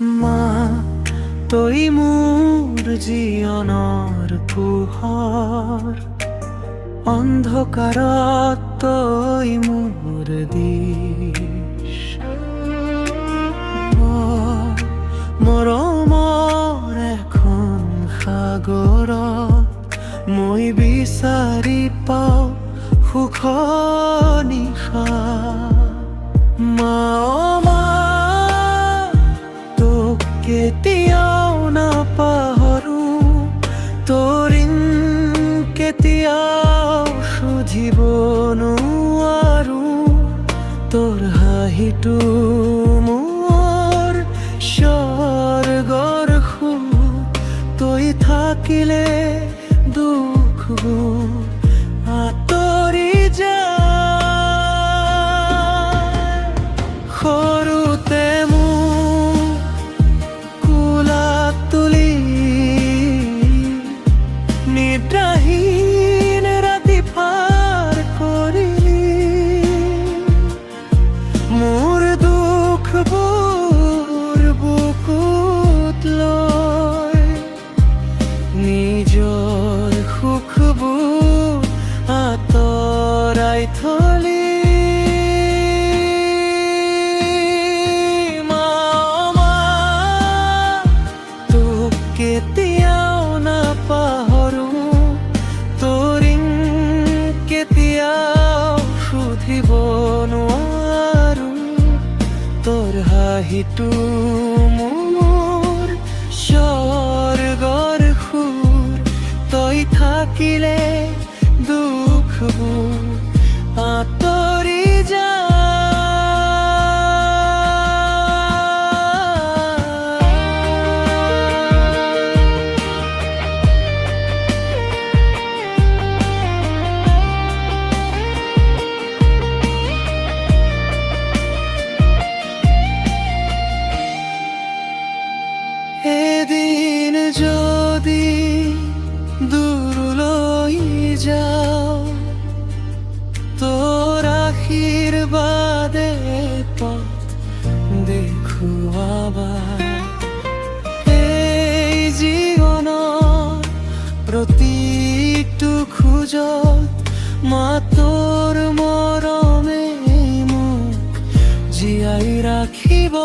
মা তই মোৰ জীৱনৰ পোহৰ, অন্ধকাৰত তই মোৰ দিশ। মৰমৰ এখন সাগৰত মই বিচাৰি পাওঁ সুখ নিশা। মা মা তোক কেতিয়াও নাপাহৰো, তোৰ ঋণ কেতিয়াও শুধিব নোৱাৰো। তোৰ হাঁহিটো মোৰ স্বৰ্গৰ সুৰ, তই থাকিলে দুখবোৰ আঁতৰি যায়। সৰুতে মোক কোলাত তুলি নিদ্ৰাহীন ৰাতি পাৰ কৰিলি, মোৰ দুখবোৰ বুকুত লৈ নিজৰ সুখবোৰ আঁতৰাই থলি। মা মা তোক কেতিয়াও নাপাহৰো, তোৰ ঋণ কেতিয়াও শুধিব নোৱাৰো। তোৰ হাঁহিটো মোৰ স্বৰ্গৰ সুৰ, তই থাকিলে দুখবোৰ আঁতৰি যায়। এদিন যদি দূৰলৈ যাও, তোৰ আশীৰ্বাদে পথ দেখুৱাবা। এই জীৱনৰ প্ৰতিটো খোজত মা তোৰ মৰমে মোক জীয়াই ৰাখিব।